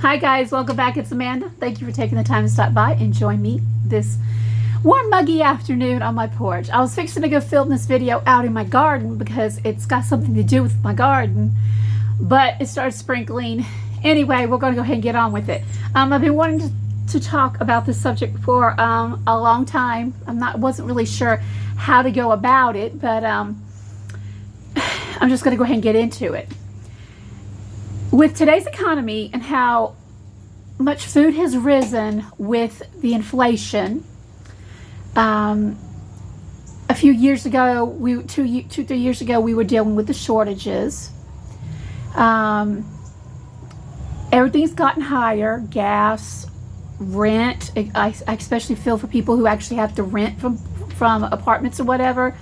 Hi guys, welcome back. It's Amanda. Thank you for taking the time to stop by and join me this warm, muggy afternoon on my porch. I was fixing to go film this video out in my garden because it's got something to do with my garden, but it started sprinkling. Anyway, we're going to go ahead and get on with it. I've been wanting to talk about this subject for a long time. Wasn't really sure how to go about it, but I'm just going to go ahead and get into it. With today's economy and how much food has risen with the inflation, a few years ago, 2-3 years ago, we were dealing with the shortages. Everything's gotten higher, gas, rent. I especially feel for people who actually have to rent from apartments or whatever.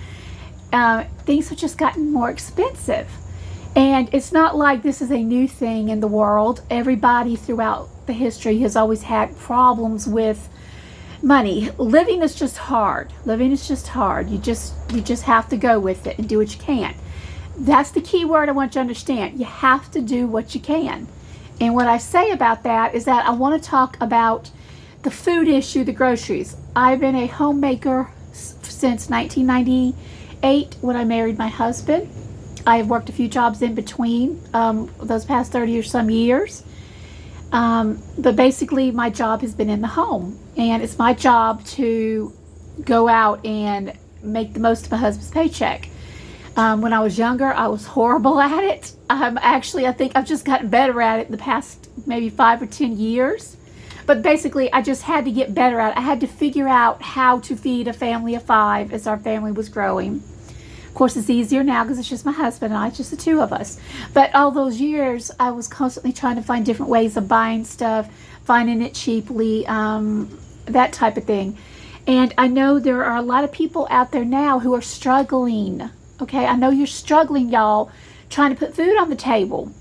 Things have just gotten more expensive. And it's not like this is a new thing in the world. Everybody throughout the history has always had problems with money. Living is just hard. Living is just hard. You just have to go with it and do what you can. That's the key word I want you to understand. You have to do what you can. And what I say about that is that I want to talk about the food issue, the groceries. I've been a homemaker since 1998 when I married my husband. I have worked a few jobs in between those past 30 or some years. But basically my job has been in the home, and it's my job to go out and make the most of my husband's paycheck. When I was younger, I was horrible at it. Actually, I think I've just gotten better at it in the past maybe 5 or 10 years. But basically, I just had to get better at it. I had to figure out how to feed a family of 5 as our family was growing. Of course, it's easier now because it's just my husband and I, it's just the two of us. But all those years, I was constantly trying to find different ways of buying stuff, finding it cheaply, that type of thing. And I know there are a lot of people out there now who are struggling. Okay, I know you're struggling, y'all, trying to put food on the table.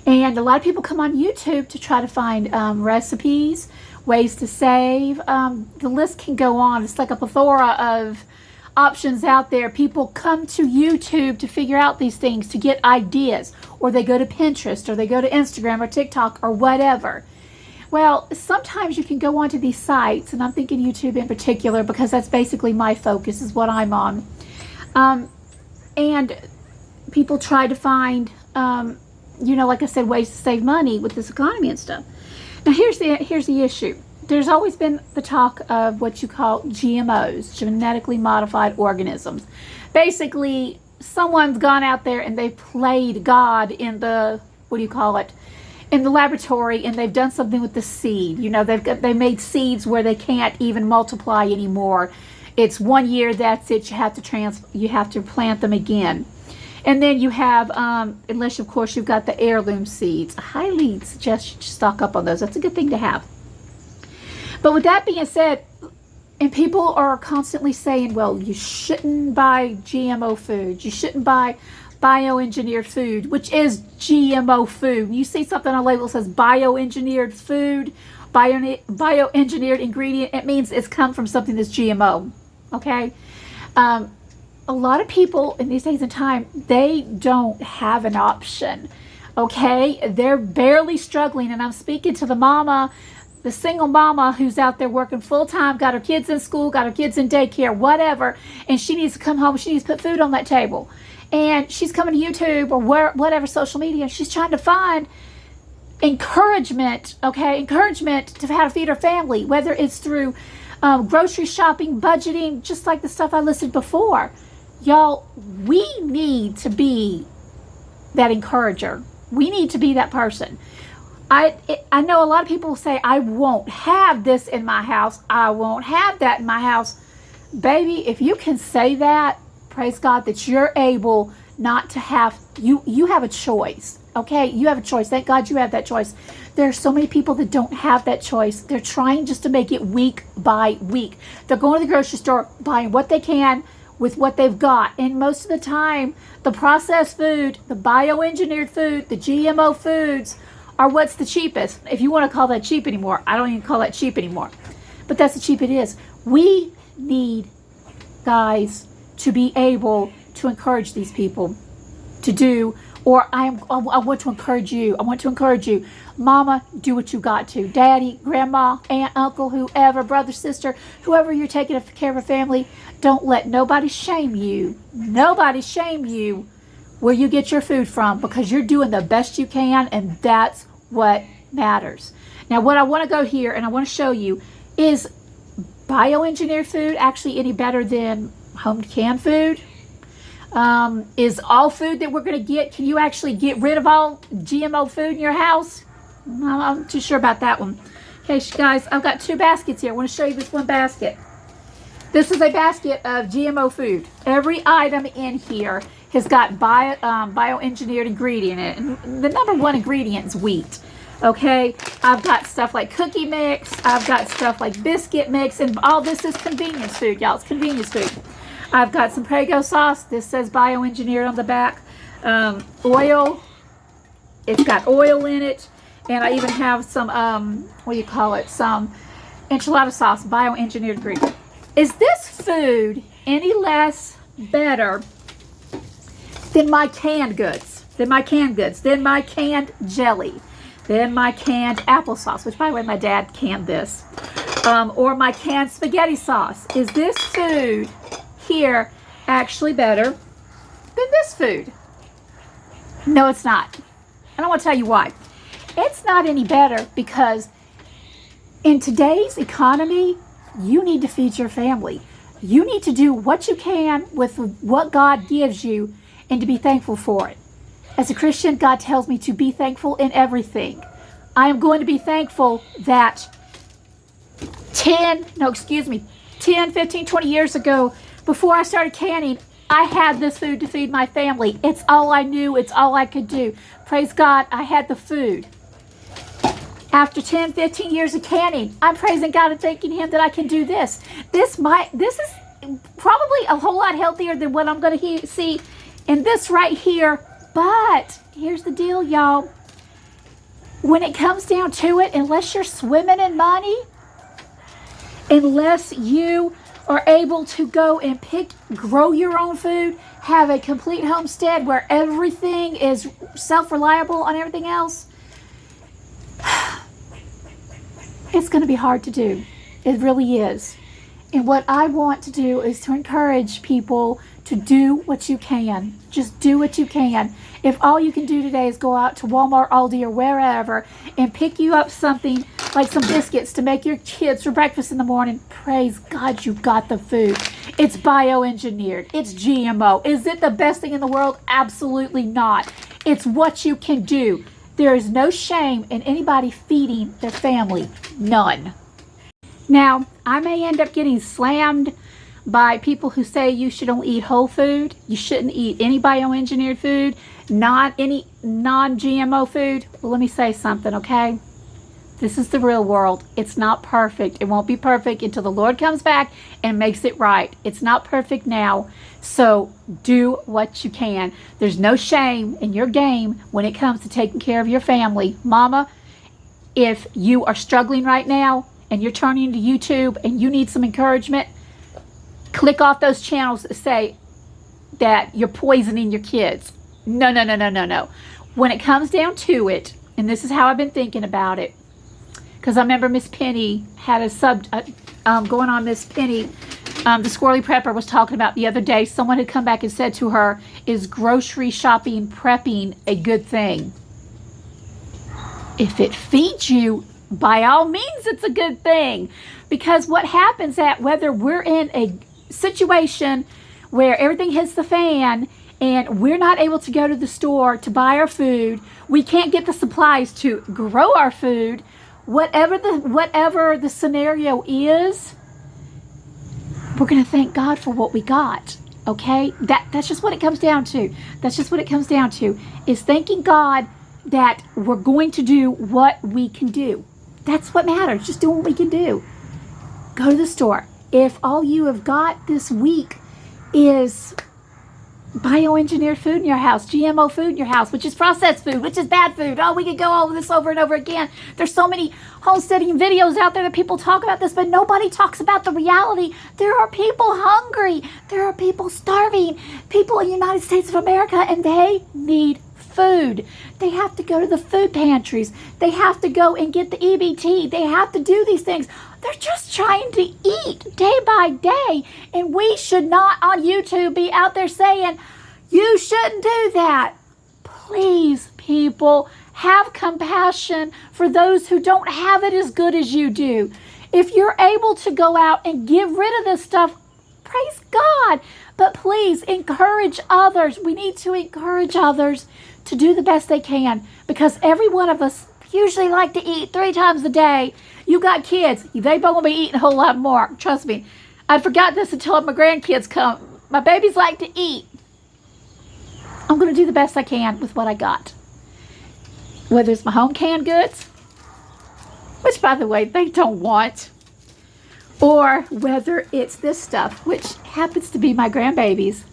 And a lot of people come on YouTube to try to find recipes, ways to save. The list can go on. It's like a plethora of options out there. People come to YouTube to figure out these things, to get ideas, or they go to Pinterest, or they go to Instagram or TikTok or whatever. Well, sometimes you can go onto these sites, and I'm thinking YouTube in particular because that's basically my focus, is what I'm on. And people try to find, like I said, ways to save money with this economy and stuff. Now, here's the issue. There's always been the talk of what you call GMOs, genetically modified organisms. Basically, someone's gone out there and they played God in the, in the laboratory, and they've done something with the seed. They made seeds where they can't even multiply anymore. It's 1 year, that's it. You have to plant them again. And then you have, unless of course you've got the heirloom seeds. I highly suggest you stock up on those. That's a good thing to have. But with that being said, and people are constantly saying, well, you shouldn't buy GMO food. You shouldn't buy bioengineered food, which is GMO food. You see something on a label that says bioengineered food, bioengineered ingredient, it means it's come from something that's GMO, okay? A lot of people in these days and time, they don't have an option, okay? They're barely struggling, and I'm speaking to the single mama who's out there working full-time, got her kids in school, got her kids in daycare, whatever, and she needs to come home, she needs to put food on that table. And she's coming to YouTube or whatever social media, she's trying to find encouragement to how to feed her family, whether it's through grocery shopping, budgeting, just like the stuff I listed before. Y'all, we need to be that encourager. We need to be that person. I know a lot of people say, I won't have this in my house. I won't have that in my house. Baby, if you can say that, praise God that you're able not to have, you have a choice, okay? You have a choice. Thank God you have that choice. There are so many people that don't have that choice. They're trying just to make it week by week. They're going to the grocery store, buying what they can with what they've got. And most of the time, the processed food, the bioengineered food, the GMO foods are what's the cheapest. If you want to call that cheap anymore, I don't even call that cheap anymore. But that's how cheap it is. We need, guys, to be able to encourage these people to do Or I want to encourage you. I want to encourage you. Mama, do what you got to. Daddy, grandma, aunt, uncle, whoever, brother, sister, whoever you're taking care of a family, don't let nobody shame you. Nobody shame you where you get your food from, because you're doing the best you can, and that's what matters. Now, what I want to go here and I want to show you is bioengineered food actually any better than home canned food? Is all food that we're going to get, can you actually get rid of all GMO food in your house? I'm not too sure about that one. Okay, guys, I've got 2 baskets here. I want to show you this one basket. This is a basket of GMO food. Every item in here has got bioengineered ingredient in it. And the number 1 ingredient is wheat. Okay, I've got stuff like cookie mix. I've got stuff like biscuit mix. And all this is convenience food, y'all. It's convenience food. I've got some Prego sauce. This says bioengineered on the back. Oil. It's got oil in it. And I even have some, what do you call it? Some enchilada sauce, bioengineered ingredient. Is this food any less better than my canned goods? Than my canned goods? Than my canned jelly? Than my canned applesauce, which by the way, my dad canned this. Or my canned spaghetti sauce. Is this food here actually better than this food? No, it's not. And I want to tell you why. It's not any better because in today's economy, you need to feed your family. You need to do what you can with what God gives you and to be thankful for it. As a Christian, God tells me to be thankful in everything. I am going to be thankful that 10, 15, 20 years ago, before I started canning, I had this food to feed my family. It's all I knew. It's all I could do. Praise God, I had the food. After 10, 15 years of canning, I'm praising God and thanking Him that I can do this. This is probably a whole lot healthier than what I'm going to see in this right here. But here's the deal, y'all. When it comes down to it, unless you're swimming in money, unless you are able to go and grow your own food, have a complete homestead where everything is self-reliable on everything else, it's going to be hard to do. It really is. And what I want to do is to encourage people to do what you can. Just do what you can. If all you can do today is go out to Walmart, Aldi, or wherever and pick you up something like some biscuits to make your kids for breakfast in the morning, praise God, you've got the food. It's bioengineered. It's GMO. Is it the best thing in the world? Absolutely not. It's what you can do. There is no shame in anybody feeding their family. None. Now, I may end up getting slammed by people who say you should only eat whole food. You shouldn't eat any bioengineered food, not any non-GMO food. Well, let me say something, okay? This is the real world. It's not perfect. It won't be perfect until the Lord comes back and makes it right. It's not perfect now. So do what you can. There's no shame in your game when it comes to taking care of your family. Mama, if you are struggling right now and you're turning to YouTube and you need some encouragement, click off those channels that say that you're poisoning your kids. No, no, no, no, no, no. When it comes down to it, and this is how I've been thinking about it, because I remember Miss Penny had going on Miss Penny, the Squirrely Prepper was talking about the other day. Someone had come back and said to her, is grocery shopping, prepping a good thing? If it feeds you, by all means, it's a good thing. Because what happens that whether we're in a situation where everything hits the fan and we're not able to go to the store to buy our food, we can't get the supplies to grow our food, whatever the scenario is, we're going to thank God for what we got. Okay? That's just what it comes down to. That's just what it comes down to, is thanking God that we're going to do what we can do. That's what matters. Just do what we can do. Go to the store. If all you have got this week is bioengineered food in your house, GMO food in your house, which is processed food, which is bad food. Oh, we could go over this over and over again. There's so many homesteading videos out there that people talk about this, but nobody talks about the reality. There are people hungry. There are people starving. People in the United States of America, and they need food. They have to go to the food pantries. They have to go and get the EBT. They have to do these things. They're just trying to eat day by day. And we should not on YouTube be out there saying, you shouldn't do that. Please, people, have compassion for those who don't have it as good as you do. If you're able to go out and get rid of this stuff, praise God. But please encourage others. We need to encourage others to do the best they can, because every one of us usually like to eat 3 times a day. You got kids. They both will be eating a whole lot more. Trust me. I forgot this until my grandkids come. My babies like to eat. I'm going to do the best I can with what I got. Whether it's my home canned goods, which, by the way, they don't want, or whether it's this stuff, which happens to be my grandbaby's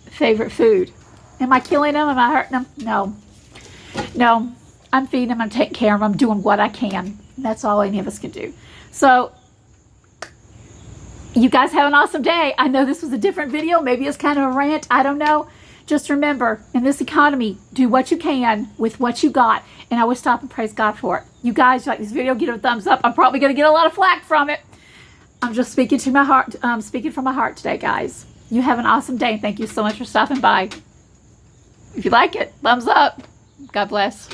favorite food. Am I killing them? Am I hurting them? No. No. I'm feeding them. I'm taking care of them. I'm doing what I can. That's all any of us can do. So, you guys have an awesome day. I know this was a different video. Maybe it's kind of a rant. I don't know. Just remember, in this economy, do what you can with what you got. And I will stop and praise God for it. You guys like this video, give it a thumbs up. I'm probably going to get a lot of flack from it. I'm just speaking to my heart, speaking from my heart today, guys. You have an awesome day. Thank you so much for stopping by. If you like it, thumbs up. God bless.